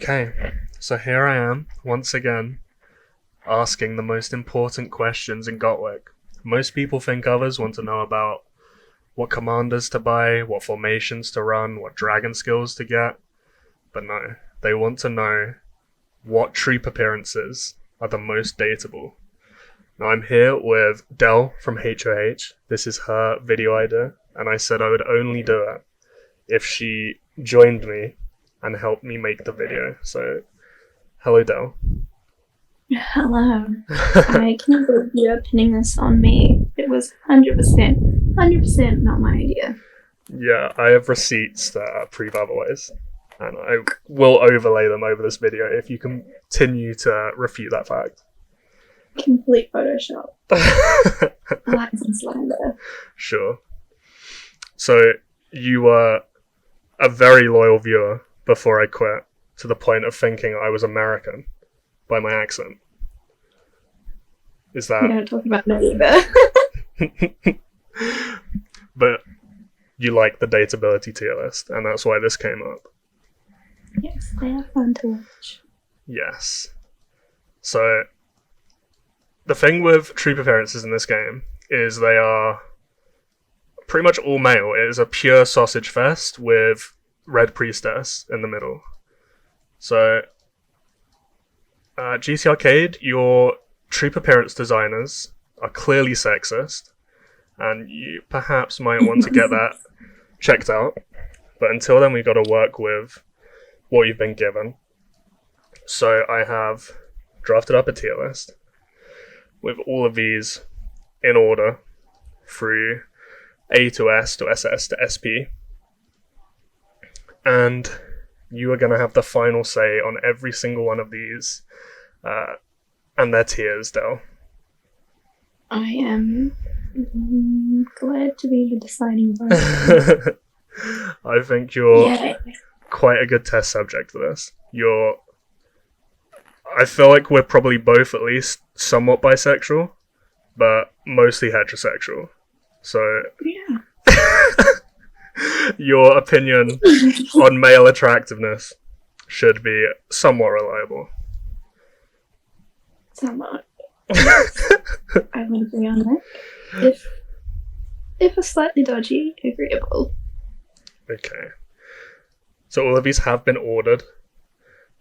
Okay, so here I am, once again, asking the most important questions in GoTWiC. Most people think others want to know about what commanders to buy, what formations to run, what dragon skills to get, but no, they want to know what troop appearances are the most dateable. Now I'm here with Del from HOH. This is her video idea, and I said I would only do it if she joined me and helped me make the video. So, hello Del. Hello. I can't believe you're pinning this on me. It was 100% not my idea. Yeah, I have receipts that prove otherwise, and I will overlay them over this video if you continue to refute that fact. Complete Photoshop. Lies and slander. Sure. So, you were a very loyal viewer before I quit, to the point of thinking I was American by my accent. Is that... We don't talk about that either. But you like the Dateability tier list, and that's why this came up. Yes, they are fun to watch. Yes. So, the thing with troop appearances in this game is they are pretty much all male. It is a pure sausage fest with Red Priestess in the middle. So, GT Arcade, your troop appearance designers are clearly sexist, and you perhaps might want to get that checked out. But until then, we've got to work with what you've been given. So I have drafted up a tier list with all of these in order through A to S to SS to SP. And you are going to have the final say on every single one of these and their tiers, Del. I am glad to be the deciding vote. I think you're quite a good test subject for this. I feel like we're probably both at least somewhat bisexual, but mostly heterosexual. So, yeah. Your opinion on male attractiveness should be somewhat reliable. Somewhat. I would agree on that. If a slightly dodgy, agreeable. Okay. So all of these have been ordered,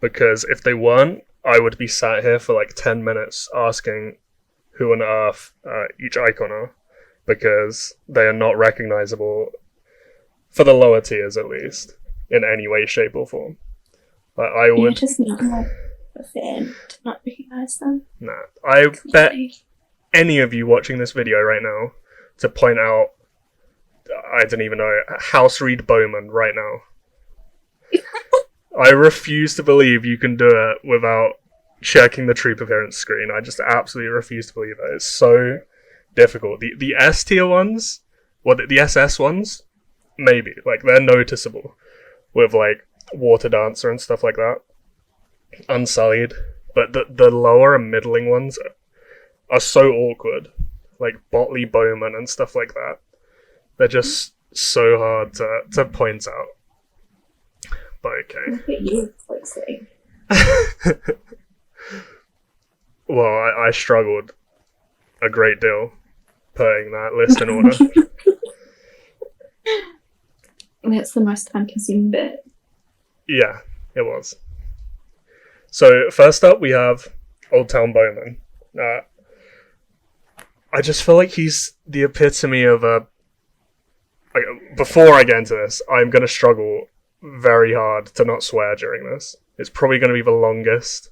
because if they weren't, I would be sat here for like 10 minutes asking who on earth each icon are, because they are not recognizable, for the lower tiers at least, in any way, shape or form. I would... You're just not a fan to not recognize them. Nah. I bet any of you watching this video right now to point out, I don't even know, House Reed Bowman right now. I refuse to believe you can do it without checking the troop appearance screen. I just absolutely refuse to believe it. It's so difficult. The S tier ones, the SS ones, maybe. Like, they're noticeable with, like, Water Dancer and stuff like that. Unsullied. But the lower and middling ones are so awkward. Like, Botley Bowman and stuff like that. They're just so hard to point out. But okay. Look at you, Foxy. Well, I struggled a great deal putting that list in order. That's the most time-consuming bit. Yeah, it was. So, first up, we have Oldtown Bowmen. I just feel like he's the epitome of a... Before I get into this, I'm going to struggle very hard to not swear during this. It's probably going to be the longest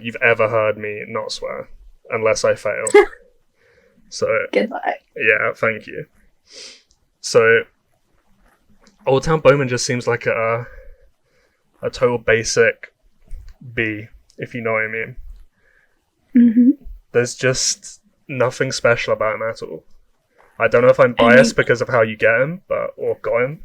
you've ever heard me not swear, unless I fail. So, goodbye. Yeah, thank you. So, Oldtown Bowmen just seems like a total basic B, if you know what I mean. Mm-hmm. There's just nothing special about him at all. I don't know if I'm biased because of how you get him, or got him.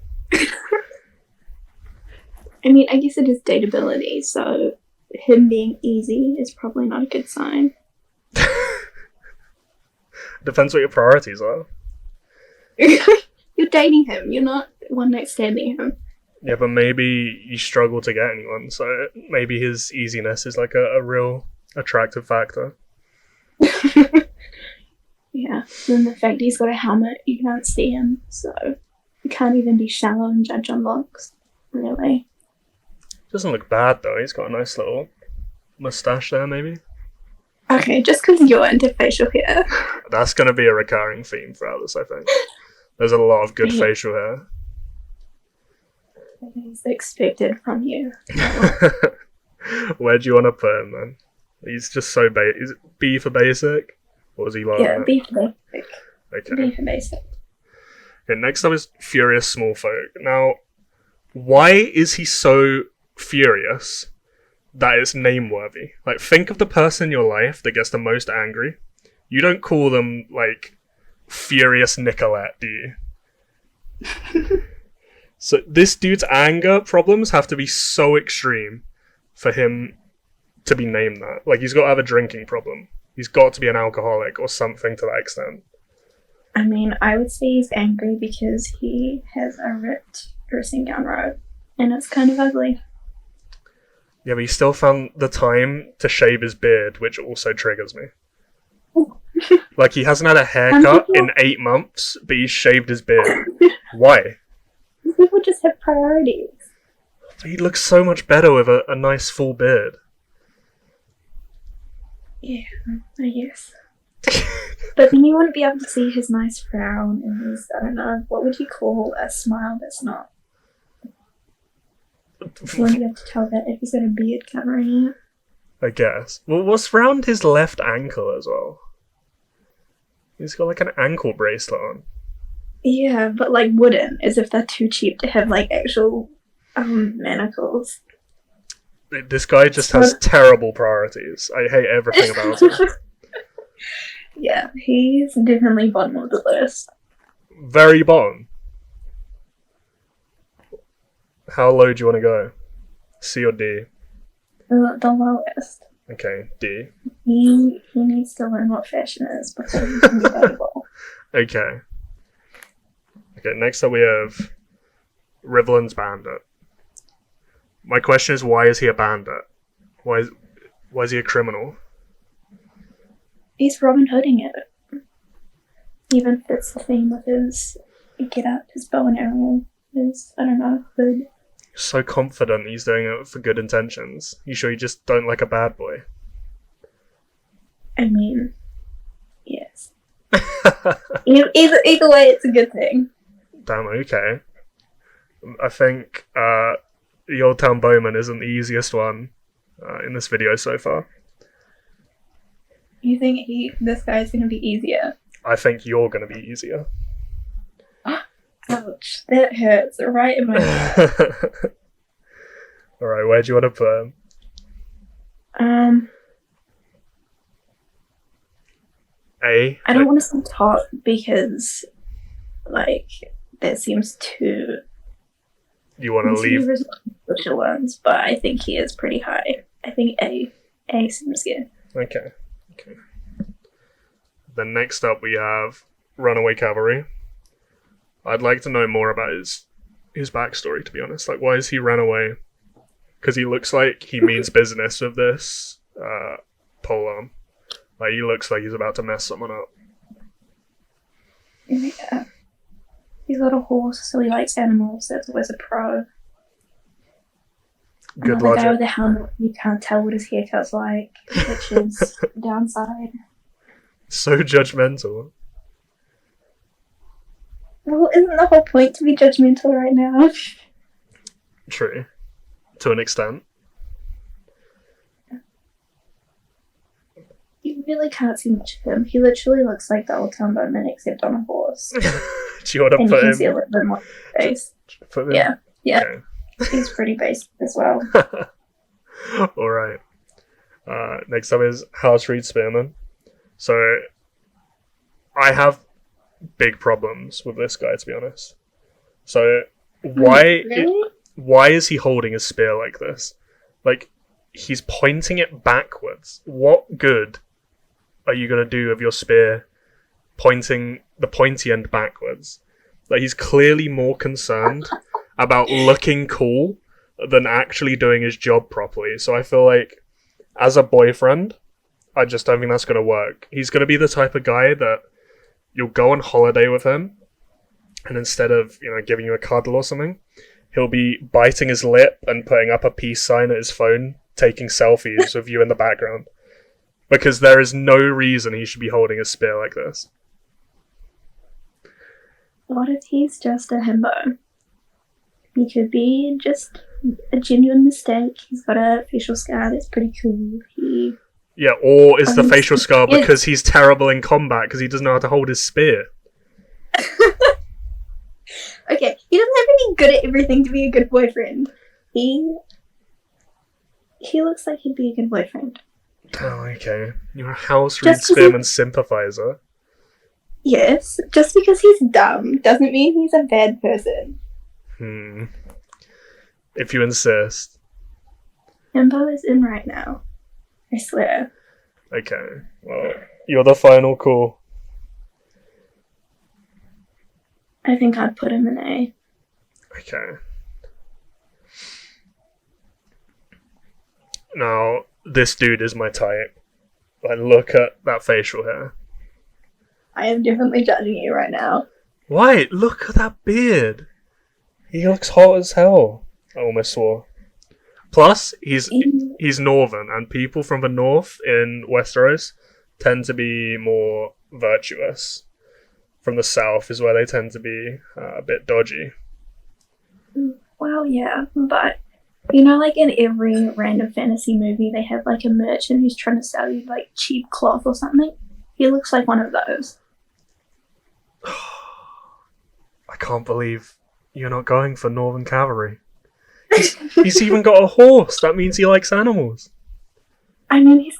I mean, I guess it is dateability, so him being easy is probably not a good sign. Depends what your priorities are. You're dating him, you're not one night standing him. Yeah, but maybe you struggle to get anyone, so maybe his easiness is like a real attractive factor. Yeah, then the fact he's got a helmet, you can't see him, so you can't even be shallow and judge on looks, really. Doesn't look bad though, he's got a nice little moustache there, maybe. Okay, just because you're into facial hair. That's going to be a recurring theme throughout this, I think. There's a lot of good facial hair. It is expected from you. Where do you want to put him, then? He's just so basic. Is it B for basic? Or is he lower Yeah, than B for basic. Okay. B for basic. Okay, next up is Furious Smallfolk. Now, why is he so furious that it's name-worthy? Like, think of the person in your life that gets the most angry. You don't call them, like, Furious Nicolette, do you? So this dude's anger problems have to be so extreme for him to be named that. Like, he's got to have a drinking problem. He's got to be an alcoholic or something to that extent. I mean, I would say he's angry because he has a ripped dressing gown robe, and it's kind of ugly. Yeah, but he still found the time to shave his beard, which also triggers me. Like, he hasn't had a haircut in 8 months, but he's shaved his beard. Why? People just have priorities. He looks so much better with a nice full beard. Yeah, I guess. But then you wouldn't be able to see his nice frown and his, I don't know, what would you call a smile that's not? You wouldn't be able to tell that if he's got a beard covering it. I guess. Well, what's round his left ankle as well? He's got like an ankle bracelet on. Yeah, but like wooden, as if they're too cheap to have like actual manacles. This guy just has terrible priorities. I hate everything about him. Yeah, he's definitely bottom of the list. Very bottom. How low do you want to go? C or D? The lowest. Okay, D. He needs to learn what fashion is before he can be valuable. Okay. Okay, next up we have Riverlands Bandit. My question is, why is he a bandit? Why is he a criminal? He's Robin Hooding it. Even fits the theme of his get up, his bow and arrow, his, I don't know, hood. So confident he's doing it for good intentions. You sure you just don't like a bad boy? I mean, yes. Either way, it's a good thing. Damn, okay. I think the Oldtown Bowmen isn't the easiest one in this video so far. You think this guy's going to be easier? I think you're going to be easier. Ouch, that hurts right in my head. Alright, where do you want to put him? A? I don't want to say top because, like, that seems too... You want to leave? Special ones, but I think he is pretty high. I think A. A seems good. Okay. Then next up we have Runaway Cavalry. I'd like to know more about his backstory, to be honest. Like, why is he ran away? Because he looks like he means business with this polearm. Like, he looks like he's about to mess someone up. Yeah. He's got a horse, so he likes animals. That's always a pro. Good Another logic. guy with a helmet, you can't tell what his haircut's like, which is the downside. So judgmental. Well, isn't the whole point to be judgmental right now? True. To an extent. You really can't see much of him. He literally looks like the Oldtown Bowmen except on a horse. Do you want to And put you can him? see a little bit more face. Put him? Yeah. Okay. He's pretty basic as well. Alright. Next up is Harrenhal Spearmen. So, I have big problems with this guy, to be honest. So, why Really? why is he holding a spear like this? Like, he's pointing it backwards. What good are you going to do with your spear pointing the pointy end backwards? Like, he's clearly more concerned about looking cool than actually doing his job properly. So I feel like, as a boyfriend, I just don't think that's going to work. He's going to be the type of guy that you'll go on holiday with him, and instead of, giving you a cuddle or something, he'll be biting his lip and putting up a peace sign at his phone, taking selfies with you in the background. Because there is no reason he should be holding a spear like this. What if he's just a himbo? He could be just a genuine mistake. He's got a facial scar that's pretty cool. Yeah, or is the facial scar because he's terrible in combat because he doesn't know how to hold his spear? Okay, he doesn't have to be good at everything to be a good boyfriend. He looks like he'd be a good boyfriend. Oh, okay. You're a House Reed Spearman sympathizer. Yes, just because he's dumb doesn't mean he's a bad person. If you insist. Himbo is in right now. I swear. Okay, well, you're the final call. I think I'd put him in A. Okay. Now, this dude is my type. Like, look at that facial hair. I am definitely judging you right now. Why? Look at that beard. He looks hot as hell. I almost swore. Plus, he's northern, and people from the north in Westeros tend to be more virtuous. From the south is where they tend to be a bit dodgy. Well, yeah, but like in every random fantasy movie, they have like a merchant who's trying to sell you like cheap cloth or something. He looks like one of those. I can't believe you're not going for Northern Cavalry. He's even got a horse. That means he likes animals. I mean,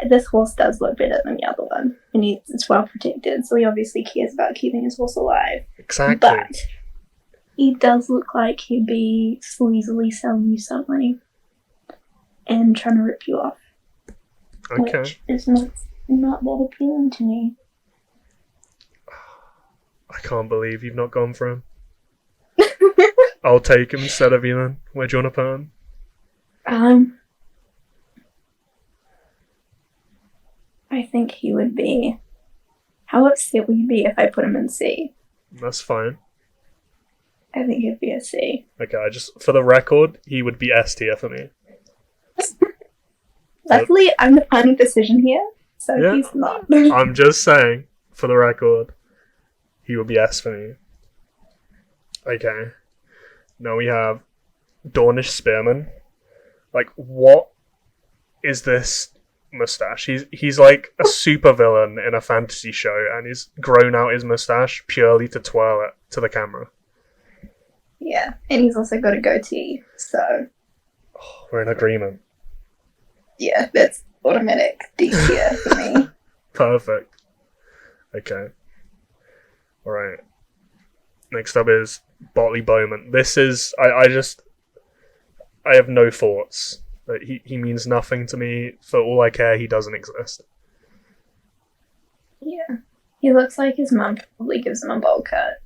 this horse does look better than the other one, and it's well protected, so he obviously cares about keeping his horse alive. Exactly. But he does look like he'd be sleazily selling you something and trying to rip you off. Okay. Which is not that appealing to me. I can't believe you've not gone for him. I'll take him instead of you then. Where do you want to put him? I think he would be... How upset would you be if I put him in C? That's fine. I think he'd be a C. Okay, for the record, he would be S tier for me. Luckily, I'm the final decision here, so yeah, he's not. I'm just saying, for the record, he would be S for me. Okay. Now we have Dornish Spearmen. Like, what is this mustache? He's like a super villain in a fantasy show, and he's grown out his mustache purely to twirl it to the camera. Yeah, and he's also got a goatee, so... Oh, we're in agreement. Yeah, that's automatic D tier for me. Perfect. Okay. Alright. Next up is Botley Bowman. This is... I have no thoughts. He means nothing to me. For all I care, he doesn't exist. Yeah. He looks like his mum probably gives him a bowl cut.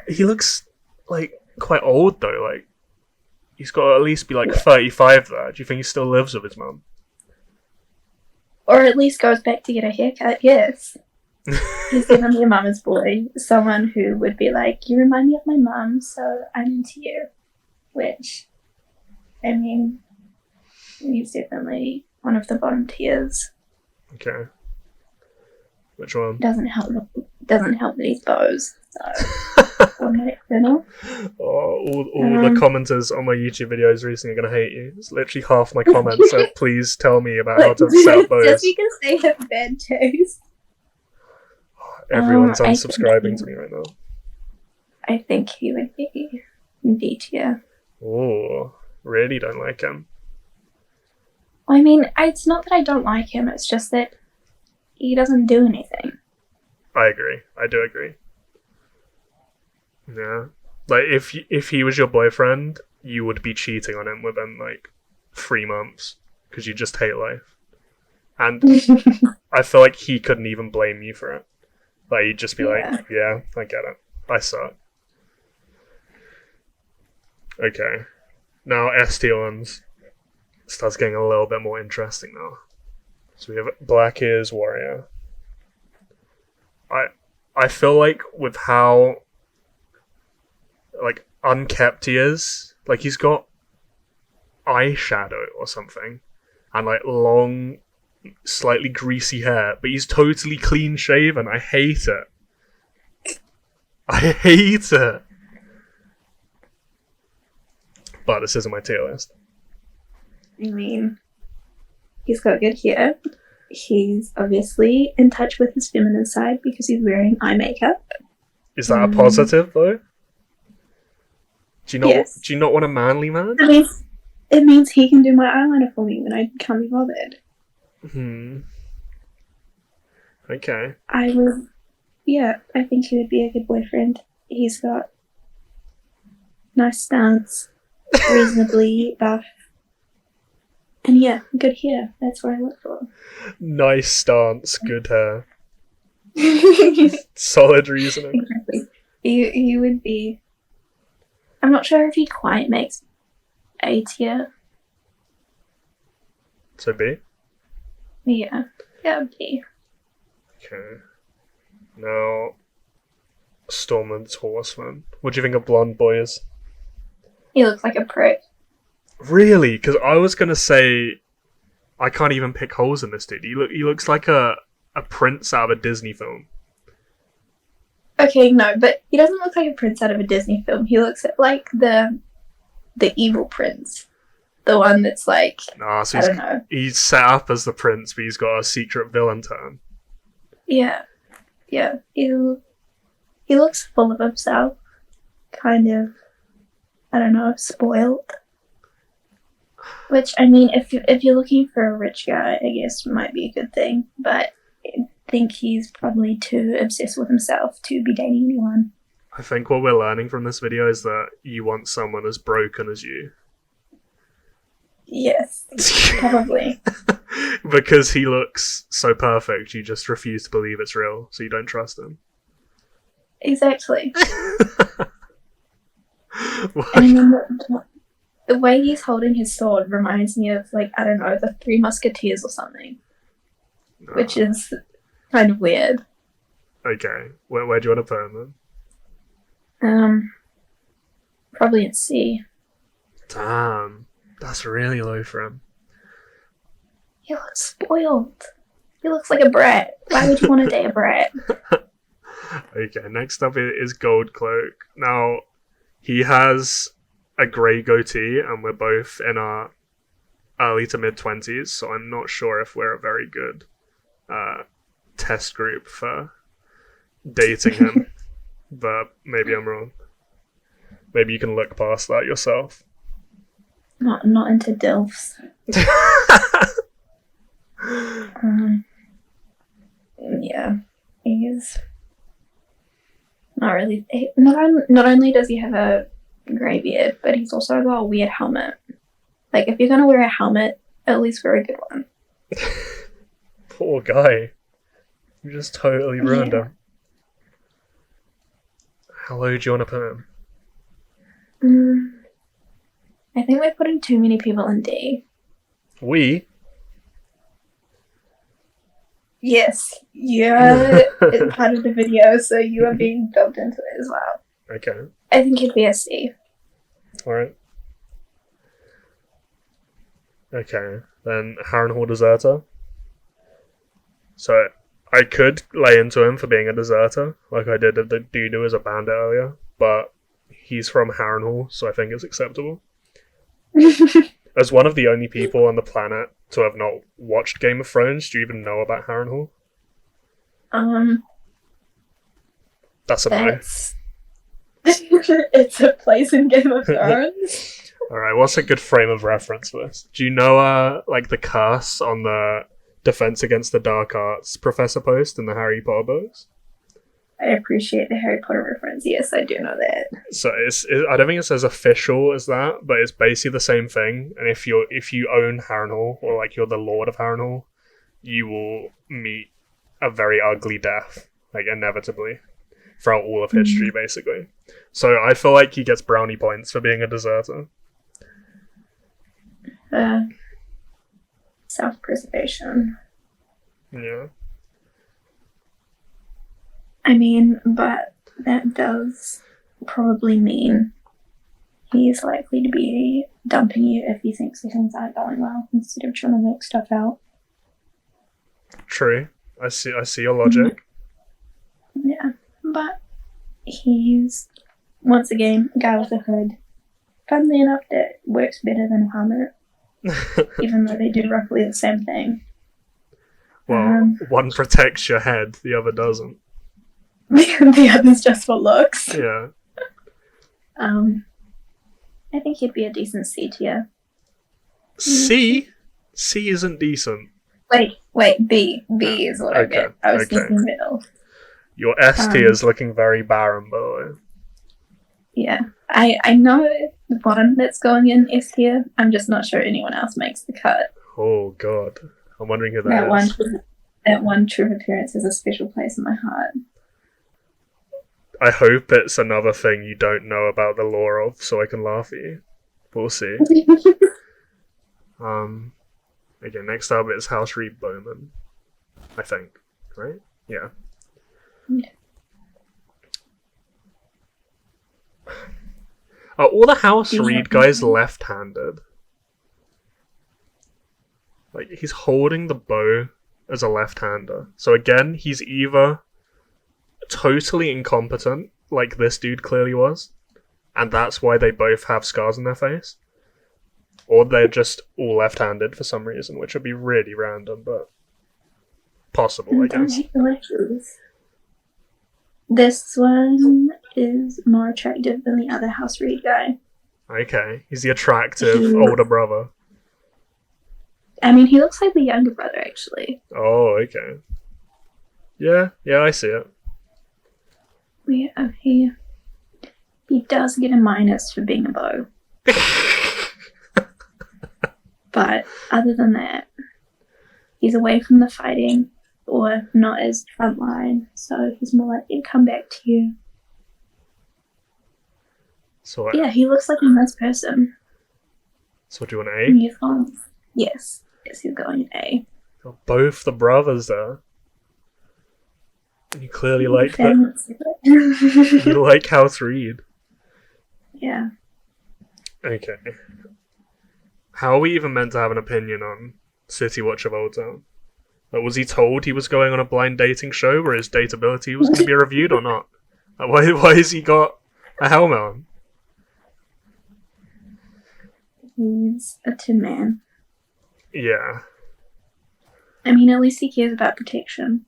He looks, like, quite old, though. Like, he's got to at least be, like, 35 there. Do you think he still lives with his mum? Or at least goes back to get a haircut, yes. He's definitely a mama's boy. Someone who would be like, you remind me of my mum, so I'm into you. Which, I mean, he's definitely one of the bottom tiers. Okay. Which one? Doesn't help that he's bows. So, automatic criminal. All the commenters on my YouTube videos recently are going to hate you. It's literally half my comments, so please tell me about how to set up bows. Just because they have bad taste. Everyone's unsubscribing to me right now. I think he would be D tier. Oh, really don't like him. I mean, it's not that I don't like him, it's just that he doesn't do anything. I agree. I do agree. Yeah. Like, if he was your boyfriend you would be cheating on him within like 3 months because you just hate life. And I feel like he couldn't even blame you for it. Like, he'd just be like, yeah, I get it. I suck. Okay. Now, Estion's starts getting a little bit more interesting now. So we have Black Ears Warrior. I feel like with how like unkept he is, like he's got eyeshadow or something, and like long, slightly greasy hair, but he's totally clean shaven. I hate it. I hate it. But this isn't my tier list. I mean, he's got good hair. He's obviously in touch with his feminine side because he's wearing eye makeup. Is that a positive though? Do you not? Yes. Do you not want a manly man? It means he can do my eyeliner for me when I can't be bothered. Okay. I think he would be a good boyfriend. He's got nice stance, reasonably buff. And yeah, good hair. That's what I look for. Nice stance, good hair. Solid reasoning. Exactly. You would be... I'm not sure if he quite makes A tier. So B? Yeah. Yeah, B. Okay. Now, Stormland's Horseman. What do you think of Blonde Boys? He looks like a prick. Really? Because I was going to say, I can't even pick holes in this dude. He looks like a prince out of a Disney film. Okay, no, but he doesn't look like a prince out of a Disney film. He looks like the evil prince. The one that's like, Nah, so I don't know. He's set up as the prince, but he's got a secret villain turn. Yeah. Yeah. He looks full of himself. Kind of, I don't know, spoiled. Which, I mean, if you're looking for a rich guy, I guess might be a good thing. But I think he's probably too obsessed with himself to be dating anyone. I think what we're learning from this video is that you want someone as broken as you. Yes, probably. Because he looks so perfect, you just refuse to believe it's real, so you don't trust him. Exactly. I mean, the way he's holding his sword reminds me of, like, I don't know, the Three Musketeers or something. Which is kind of weird. Okay. Where do you want to put him then? Probably at C. Damn. That's really low for him. He looks spoiled. He looks like a brat. Why would you want to date a brat? Okay, next up is Gold Cloak. Now, he has a grey goatee, and we're both in our early to mid-20s, so I'm not sure if we're a very good test group for dating him. But maybe I'm wrong. Maybe you can look past that yourself. Not into DILFs. Yeah, he's not really. Not only does he have a grey beard, but he's also got a weird helmet. Like, if you're gonna wear a helmet, at least wear a good one. Poor guy. You just totally ruined him. How low do you want to put him? I think we're putting too many people in D. We? Yes, you're part of the video, so you are being built into it as well. Okay. I think it'd be a C. Alright. Okay, then Harrenhal Deserter. So, I could lay into him for being a deserter, like I did the dude who was a bandit earlier, but he's from Harrenhal, so I think it's acceptable. As one of the only people on the planet to have not watched Game of Thrones, do you even know about Harrenhal? That's a no. It's a place in Game of Thrones. Alright, what's a good frame of reference for this? Do you know, like, the curse on the Defense Against the Dark Arts Professor post in the Harry Potter books? I appreciate the Harry Potter reference. Yes, I do know that. So I don't think it's as official as that, but it's basically the same thing. And if you own Harrenhal, or like you're the Lord of Harrenhal, you will meet a very ugly death, like inevitably, throughout all of history, basically. So I feel like he gets brownie points for being a deserter. Self-preservation. Yeah. I mean, but that does probably mean he's likely to be dumping you if he thinks that things aren't going well, instead of trying to work stuff out. True. I see your logic. Yeah, but he's, once again, a guy with a hood. Funnily enough, that works better than a helmet, even though they do roughly the same thing. Well, one protects your head, the other doesn't. The other's just for looks. Yeah. I think he'd be a decent C tier. C? C isn't decent. Wait, B. B is what I get. I was thinking middle. Your S tier is looking very barren, by the way. Yeah. I know the one that's going in S tier. I'm just not sure anyone else makes the cut. Oh god. I'm wondering who that is. That one true appearance has a special place in my heart. I hope it's another thing you don't know about the lore of, so I can laugh at you. We'll see. Okay, next up is House Reed Bowman. I think. Right? Yeah. Are all the House Reed guys left-handed? Like, he's holding the bow as a left-hander. So again, he's either totally incompetent, like this dude clearly was, and that's why they both have scars on their face, or they're just all left-handed for some reason, which would be really random, but possible, I guess. This one is more attractive than the other House Reed guy. Okay, he's the attractive older brother. I mean, he looks like the younger brother, actually. Oh, okay. Yeah, I see it. Yeah, he does get a minus for being a bow. But other than that, he's away from the fighting, or not as frontline, so he's more likely to come back to you. So yeah, he looks like a nice person. So do you want A? Yes, he's going A. Got both the brothers there. You clearly like that. You like House Reed. Yeah. Okay. How are we even meant to have an opinion on City Watch of Oldtown? Like, was he told he was going on a blind dating show where his dateability was going to be reviewed or not? Like, why has he got a helmet on? He's a tin man. Yeah. I mean, at least he cares about protection.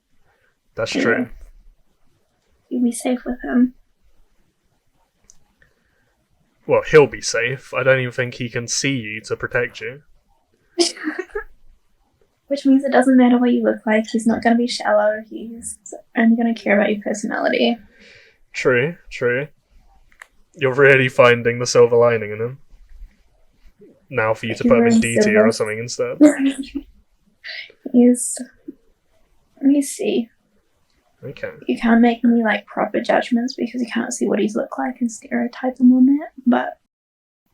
That's true. You'll be safe with him. Well, he'll be safe. I don't even think he can see you to protect you. Which means it doesn't matter what you look like. He's not going to be shallow. He's only going to care about your personality. True. You're really finding the silver lining in him. Now for you to put him in D tier or something instead. He's C. Okay. You can't make any proper judgments because you can't see what he's looked like and stereotype him on that, but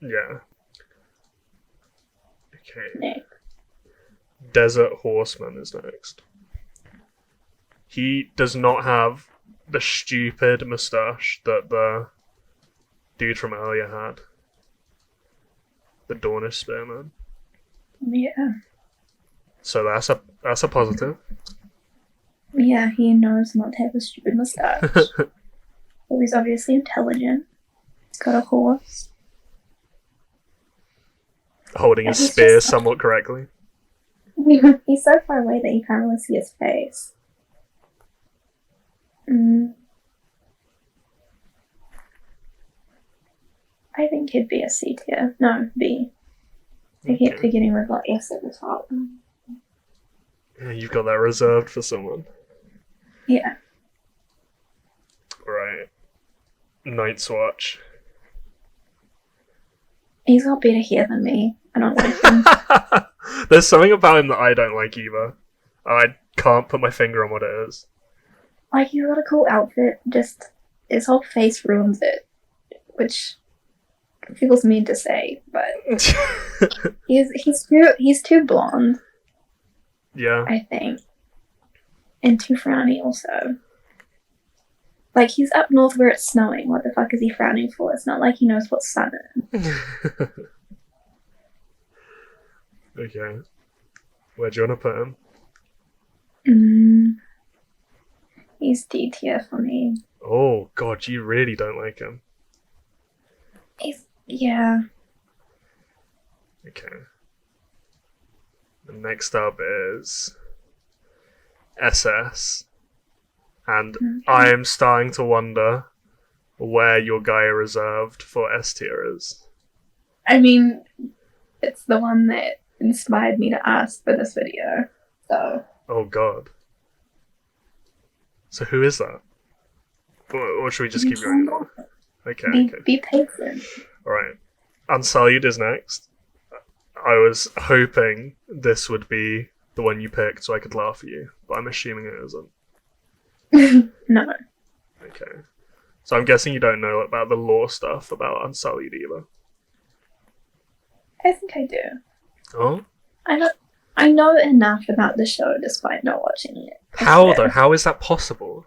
yeah. Okay. Nick. Desert Horseman is next. He does not have the stupid moustache that the dude from earlier had. The Dornish Spearmen. Yeah. So that's a positive. Yeah, he knows not to have a stupid moustache. So he's obviously intelligent. He's got a horse. Holding his spear somewhat correctly. He's so far away that you can't really see his face. I think he'd be a C tier. No, B. I keep beginning with S at the top. Yeah, you've got that reserved for someone. Yeah. Right. Night's Watch. He's got better hair than me. I don't like him. There's something about him that I don't like either. I can't put my finger on what it is. Like, he's got a cool outfit, just his whole face ruins it. Which feels mean to say, but he's too blonde. Yeah. I think. And too frowny also. Like, he's up north where it's snowing. What the fuck is he frowning for? It's not like he knows what sun is. Okay. Where do you want to put him? He's D tier for me. Oh, God, you really don't like him. Yeah. Okay. The next up is SS. And I am starting to wonder where your Gaia reserved for S tier is. I mean, it's the one that inspired me to ask for this video. So. Oh, God. So who is that? Or should we just keep going? Okay. Be patient. Alright. Unsullied is next. I was hoping this would be the one you picked so I could laugh at you, but I'm assuming it isn't. No. Okay. So I'm guessing you don't know about the lore stuff about Unsullied either. I think I do. Oh? I know enough about the show despite not watching it. How though? How is that possible?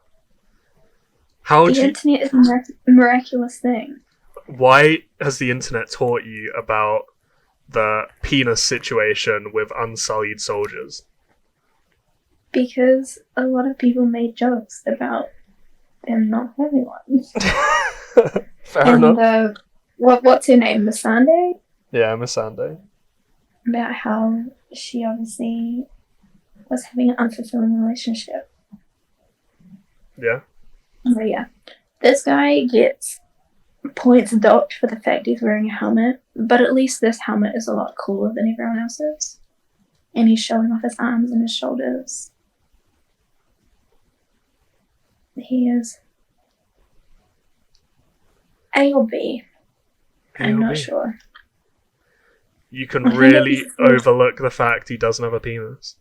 How the internet is a miraculous thing. Why has the internet taught you about the penis situation with Unsullied soldiers? Because a lot of people made jokes about them not having one. Fair enough. What's her name? Missandei? Yeah, Missandei. About how she obviously was having an unfulfilling relationship. Yeah. But yeah. This guy gets points docked for the fact he's wearing a helmet, but at least this helmet is a lot cooler than everyone else's. And he's showing off his arms and his shoulders. He is A or B. I'm not sure. You can really overlook the fact he doesn't have a penis.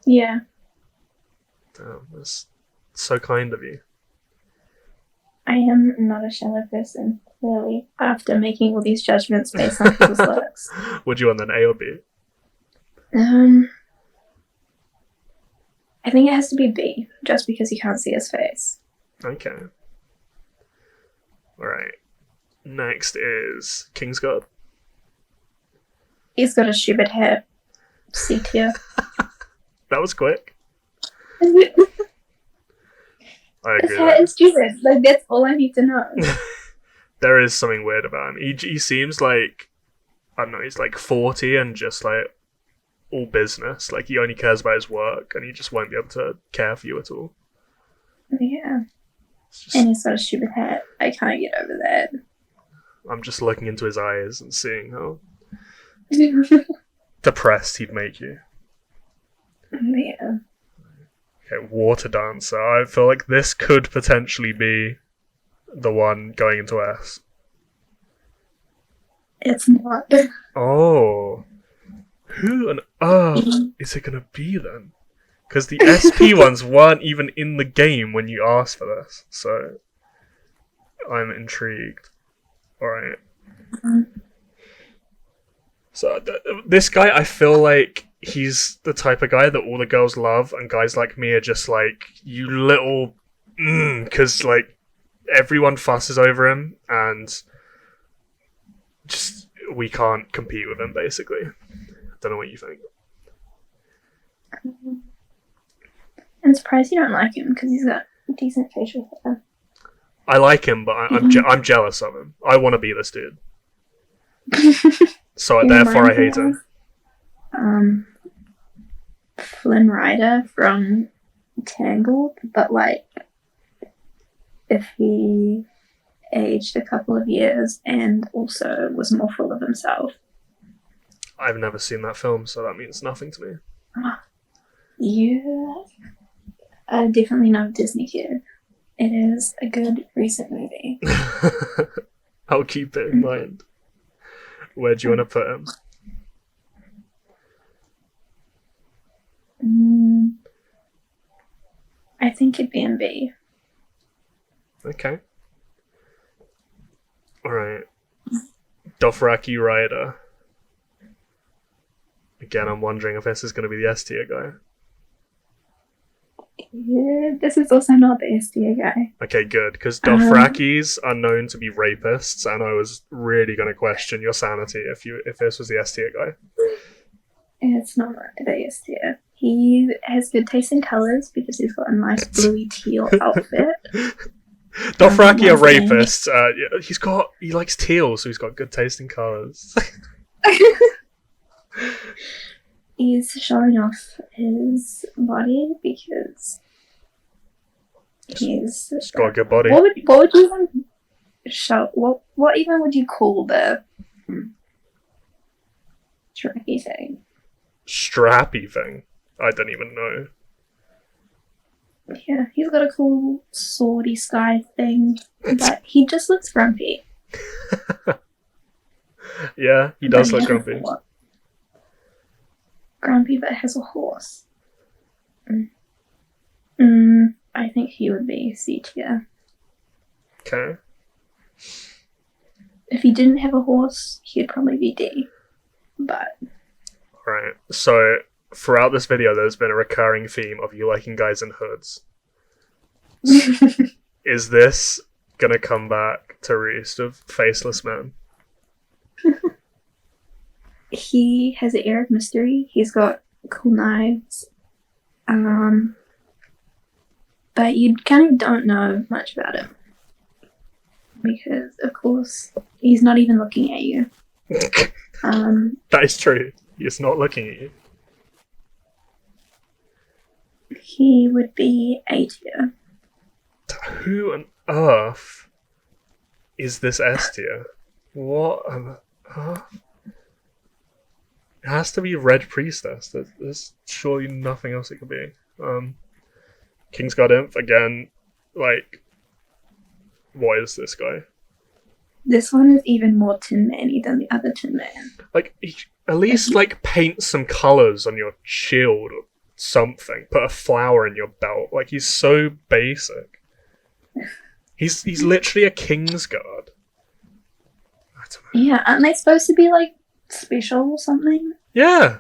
Yeah. Damn, that's so kind of you. I am not a shallow person, clearly, after making all these judgments based on people's looks. Would you want an A or B? I think it has to be B, just because you can't see his face. Okay. Alright. Next is Kingsguard. He's got a stupid hair. C tier. That was quick. I agree. His hair is stupid. Like, that's all I need to know. There is something weird about him. He seems like, I don't know, he's like 40 and just like all business. Like, he only cares about his work and he just won't be able to care for you at all. Yeah. And he's got a stupid hair. I can't get over that. I'm just looking into his eyes and seeing how depressed he'd make you. Yeah. Okay, Water Dancer. I feel like this could potentially be the one going into S. It's not. Oh. Who on earth is it going to be then? Because the SP ones weren't even in the game when you asked for this. So, I'm intrigued. Alright. So, this guy, I feel like he's the type of guy that all the girls love, and guys like me are just like, you little... because, like, everyone fusses over him, and just, we can't compete with him, basically. Don't know what you think. I'm surprised you don't like him, because he's got decent facial hair. I like him, but I'm jealous of him. I want to be this dude. So therefore I hate him. Flynn Rider from Tangled, but like if he aged a couple of years and also was more full of himself. I've never seen that film, so that means nothing to me. You are definitely not a Disney kid. It is a good recent movie. I'll keep it in mind. Where do you want to put him? I think it'd be in B. Okay. Alright. Dothraki Rider. Again, I'm wondering if this is going to be the S tier guy. Yeah, this is also not the S tier guy. Okay, good, because Dothrakis are known to be rapists, and I was really going to question your sanity if this was the S tier guy. It's not the S tier. He has good taste in colours because he's got a nice bluey teal outfit. Dothraki are rapists. He likes teal, so he's got good taste in colours. He's showing off his body because he's got a good body. What would you even show? What even would you call the strappy thing? Strappy thing? I don't even know. Yeah, he's got a cool swordy sky thing, but he just looks grumpy. Yeah, he does look grumpy. Grumpy, but has a horse. I think he would be C tier. Okay. If he didn't have a horse, he'd probably be D. But Right. So throughout this video, there's been a recurring theme of you liking guys in hoods. Is this gonna come back to roost of Faceless Men? he has an air of mystery. He's got cool knives. But you kind of don't know much about him. Because, of course, he's not even looking at you. That is true. He's not looking at you. He would be A tier. Who on earth is this S tier? What? It has to be Red Priestess. There's surely nothing else it could be. Kingsguard Inf, again, like, what is this guy? This one is even more Tin Man-y than the other Tin Man. Like, at least, like, paint some colours on your shield or something. Put a flower in your belt. Like, he's so basic. He's literally a Kingsguard. I don't know. Yeah, aren't they supposed to be, like, special or something? Yeah.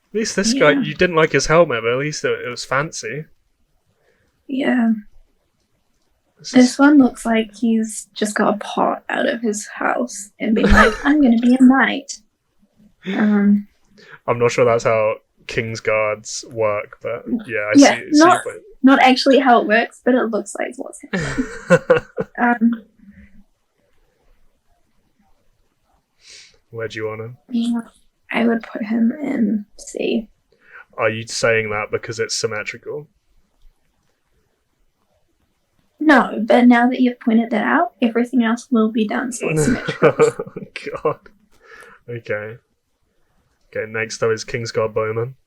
At least this guy, you didn't like his helmet, but at least it was fancy. Yeah. This one looks like he's just got a pot out of his house and been like, I'm going to be a knight. I'm not sure that's how Kingsguards work, but yeah, I see. Not actually how it works, but it looks like what's happening. Where do you want him? Yeah, I would put him in C. Are you saying that because it's symmetrical? No, but now that you've pointed that out, everything else will be done so it's symmetrical. Oh, God. Okay. Okay, next up is Kingsguard Bowmen.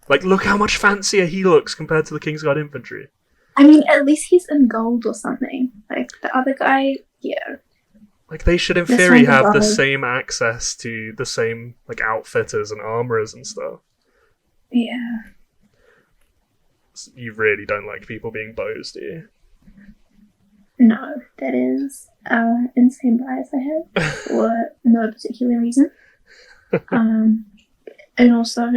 Like, look how much fancier he looks compared to the Kingsguard Infantry. I mean, at least he's in gold or something. Like, the other guy, yeah. Like, they should in theory have the same access to the same, like, outfitters and armorers and stuff. Yeah. You really don't like people being bows, do you? No, that is insane bias I have for no particular reason. And also,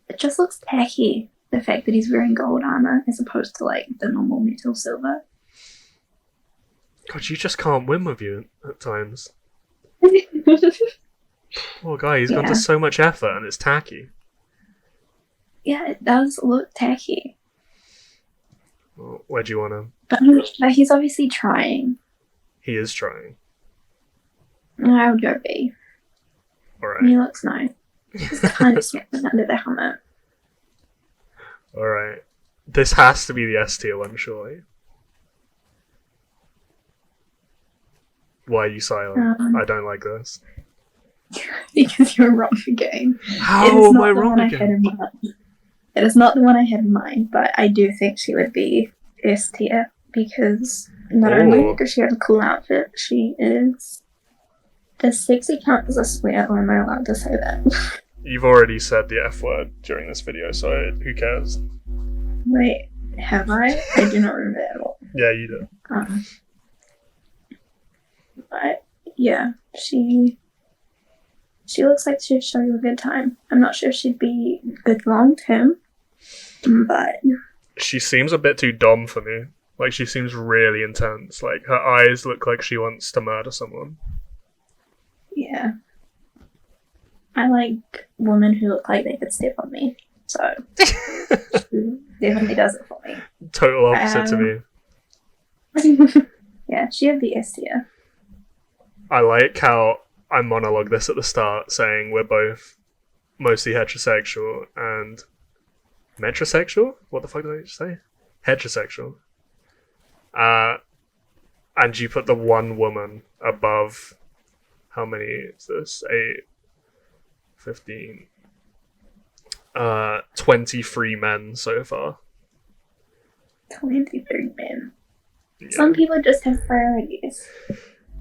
it just looks tacky, the fact that he's wearing gold armor as opposed to, like, the normal metal silver. God, you just can't win with you at times. Poor guy, he's gone to so much effort and it's tacky. Yeah, it does look tacky. Well, where do you want him? But he's obviously trying. He is trying. I would go B. Alright. He looks nice. He's kind of sweating under the helmet. Alright. This has to be the S tier one, surely. Why are you silent? I don't like this. Because you're wrong again. How am I wrong again? It is not the one I had in mind, but I do think she would be S tier because not only does she have a cool outfit, she is. Does sexy count as a swear, or am I allowed to say that? You've already said the F word during this video, so who cares? Wait, have I? I do not remember at all. Yeah, you did. But yeah, she looks like she'd show you a good time. I'm not sure if she'd be good long term, but she seems a bit too dom for me. Like, she seems really intense. Like, her eyes look like she wants to murder someone. yeah. I like women who look like they could step on me, so she definitely does it for me. Total opposite to me. Yeah, she had the S tier. I like how I monologue this at the start, saying we're both mostly heterosexual and metrosexual? What the fuck did I just say? Heterosexual. And you put the one woman above, how many is this? 8, 15, 23 men so far. 23 men. Yeah. Some people just have priorities.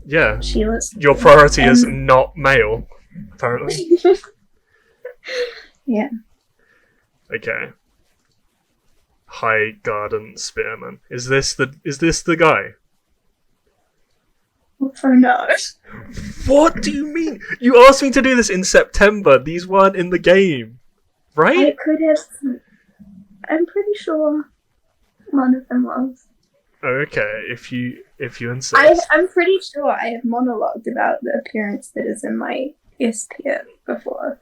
Yeah. Sheila's. Your priority is not male, apparently. Yeah. Okay. Highgarden Spearmen. Is this the guy? For no. What do you mean? You asked me to do this in September. These weren't in the game, I right? could have. I'm pretty sure one of them was. Okay, if you insist. I'm pretty sure I have monologued about the appearance that is in my S tier before.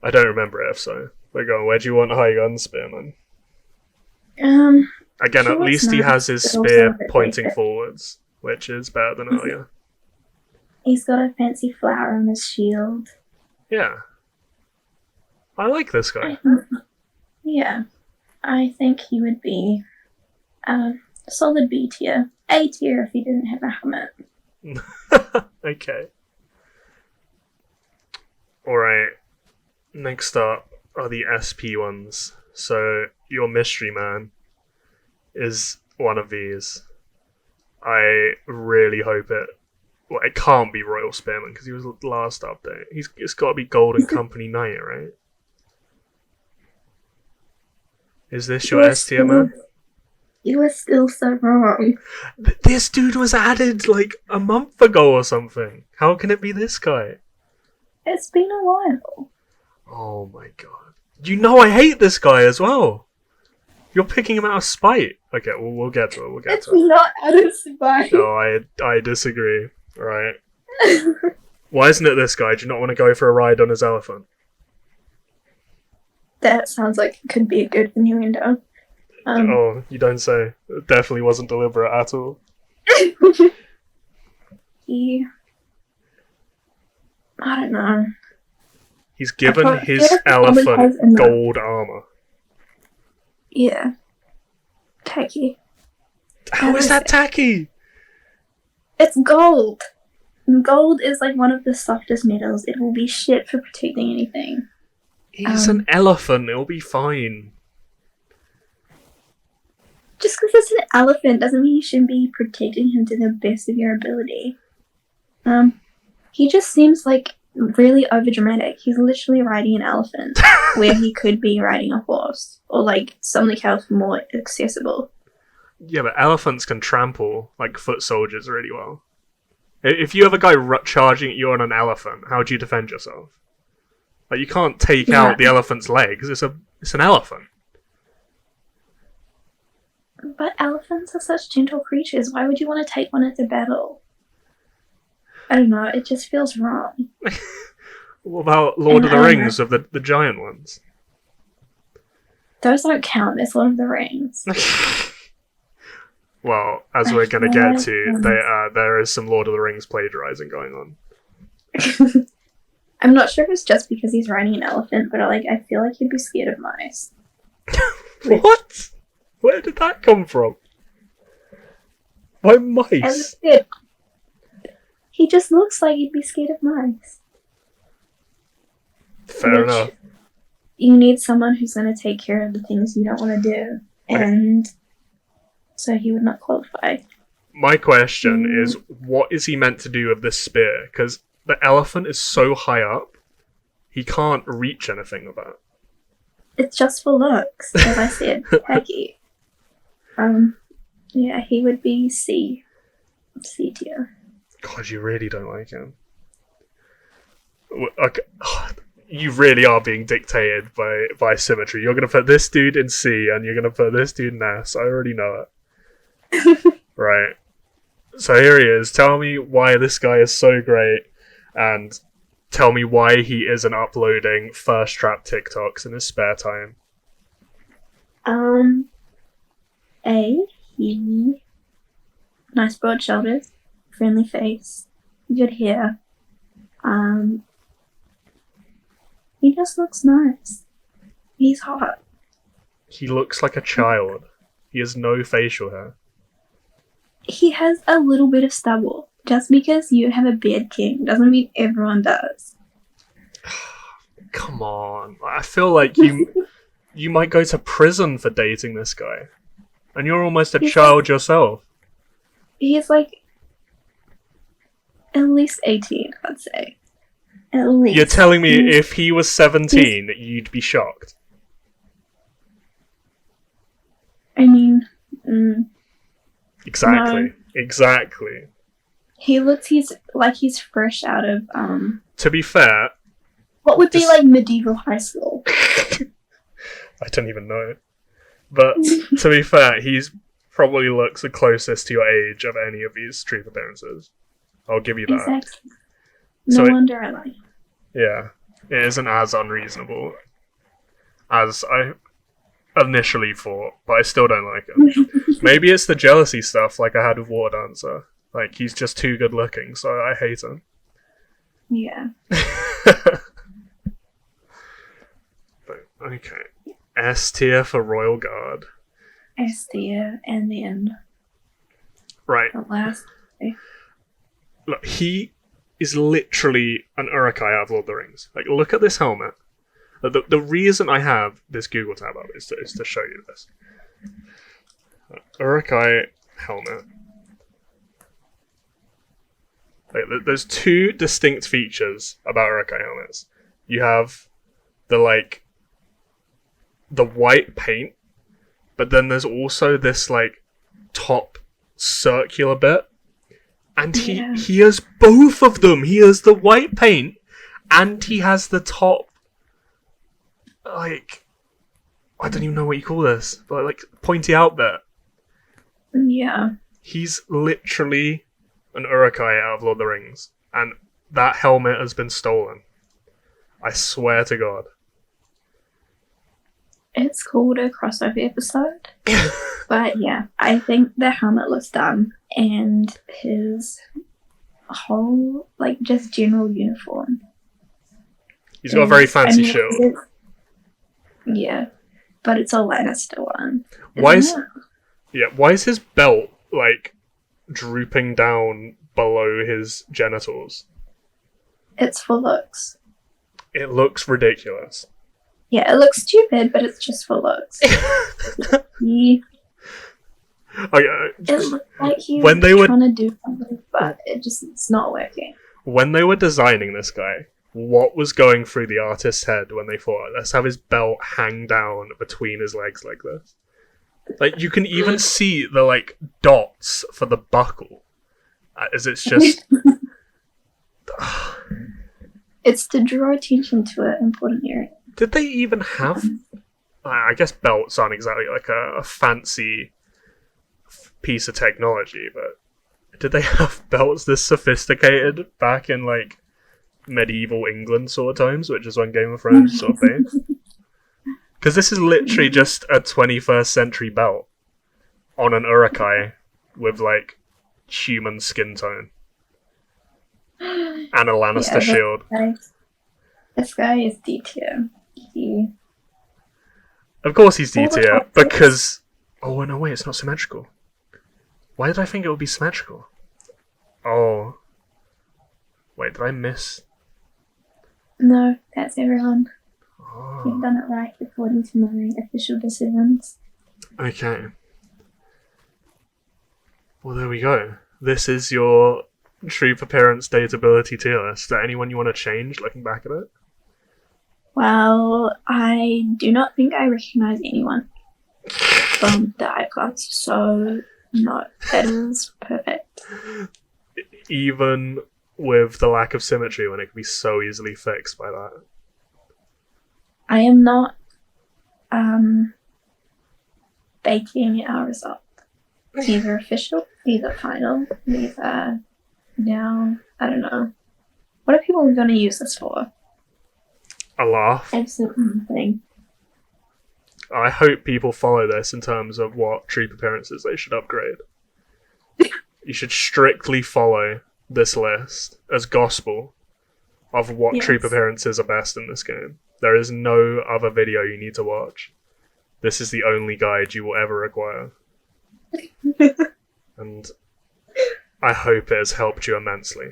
I don't remember it, if so. But go on, where do you want Highgarden Spearmen? Again, Sure, at least it's he nice, has his but also spear a bit pointing basic. forwards, which is better than earlier. He's got a fancy flower on his shield. Yeah. I like this guy. Yeah. I think he would be a solid B tier. A tier if he didn't have a helmet. Okay. Alright. Next up are the SP ones. So, your mystery man is one of these. I really hope it... Well, it can't be Royal Spearman, because he was the last update. It's got to be Golden Company Knight, right? Is this your S tier man? You were still so wrong. This dude was added, like, a month ago or something. How can it be this guy? It's been a while. Oh my god. You know I hate this guy as well. You're picking him out of spite. Okay, we'll get to it. It's not out of spite. No, I disagree. Right. Why isn't it this guy? Do you not want to go for a ride on his elephant? That sounds like it could be a good innuendo. Oh, you don't say. It definitely wasn't deliberate at all. I don't know. He's given his elephant gold armor. Yeah. Tacky. How is that tacky? It's gold. Gold is like one of the softest metals. It will be shit for protecting anything. He's an elephant. It'll be fine. Just because it's an elephant doesn't mean you shouldn't be protecting him to the best of your ability. He just seems like really overdramatic. He's literally riding an elephant where he could be riding a horse or like something else more accessible. Yeah, but elephants can trample like foot soldiers really well. If you have a guy charging at you on an elephant, how do you defend yourself? Like, you can't take out the elephant's legs. It's an elephant. But elephants are such gentle creatures. Why would you want to take one into battle? I don't know. It just feels wrong. What about Lord of the Rings of the giant ones? Those don't count as Lord of the Rings. Well, as we're going to get to, there is some Lord of the Rings plagiarizing going on. I'm not sure if it's just because he's riding an elephant, but I feel like he'd be scared of mice. What? Where did that come from? Why mice? As I said, he just looks like he'd be scared of mice. Fair enough. You need someone who's going to take care of the things you don't want to do. And so he would not qualify. My question is, what is he meant to do with this spear? Because the elephant is so high up, he can't reach anything with that. It's just for looks, as I said, Peggy. Yeah, he would be C tier. God, you really don't like him. Okay. You really are being dictated by symmetry. You're going to put this dude in C, and you're going to put this dude in S. I already know it. Right. So here he is. Tell me why this guy is so great, and tell me why he isn't uploading First Trap TikToks in his spare time. He nice broad shoulders, friendly face, good hair. He just looks nice. He's hot. He looks like a child. He has no facial hair. He has a little bit of stubble. Just because you have a beard king doesn't mean everyone does. Come on. I feel like you might go to prison for dating this guy. And you're almost a child yourself. He's like at least 18, I'd say. At least. You're telling me if he was 17, you'd be shocked? I mean... Exactly. No. Exactly. He's fresh out of, To be fair... What would be like medieval high school? I don't even know. But to be fair, he's probably looks the closest to your age of any of these stream appearances. I'll give you that. Exactly. No wonder I like him. Yeah, it isn't as unreasonable as I initially thought, but I still don't like him. Maybe it's the jealousy stuff like I had with Water Dancer. Like, he's just too good looking, so I hate him. Yeah. But, okay. S tier for Royal Guard. S tier, and then... Right. The last... Look, he is literally an Uruk-hai out of Lord of the Rings. Like, look at this helmet. The reason I have this Google tab up is to show you this. Uruk-hai helmet. Like, there's two distinct features about Uruk-hai helmets. You have the white paint, but then there's also this top circular bit. And he has both of them. He has the white paint, and he has the top, I don't even know what you call this, but pointy out bit. Yeah. He's literally an Uruk-hai out of Lord of the Rings, and that helmet has been stolen. I swear to God. It's called a crossover episode. But yeah, I think the helmet looks dumb, and his whole, just general uniform. He's got a very fancy shield. Yeah, but it's a Lannister one. Why is his belt, drooping down below his genitals? It's for looks. It looks ridiculous. Yeah, it looks stupid, but it's just for looks. It looked like he was trying to do something, but it's not working. When they were designing this guy, what was going through the artist's head when they thought, let's have his belt hang down between his legs like this? You can even see the, dots for the buckle. As it's just... It's to draw attention to an important area. Did they even have... I guess belts aren't exactly a fancy piece of technology, but did they have belts this sophisticated back in medieval England sort of times, which is when Game of Thrones sort of thing? Because this is literally just a 21st century belt on an Uruk-hai with human skin tone and a Lannister shield. This guy is D tier. Of course he's D tier because... Oh no, wait, it's not symmetrical. Why did I think it would be symmetrical? Oh. Wait, did I miss? No, that's everyone. Oh. You've done it right according to my official decisions. Okay. Well, there we go. This is your troop appearance dateability tier list. Is there anyone you want to change looking back at it? Well, I do not think I recognize anyone from the eye class, so no, that is perfect. Even with the lack of symmetry when it can be so easily fixed by that. I am not baking our result. Either official, either final, either now, I don't know. What are people going to use this for? A laugh. Absolutely nothing. I hope people follow this in terms of what troop appearances they should upgrade. You should strictly follow this list as gospel of what troop appearances are best in this game. There is no other video you need to watch. This is the only guide you will ever require. And I hope it has helped you immensely.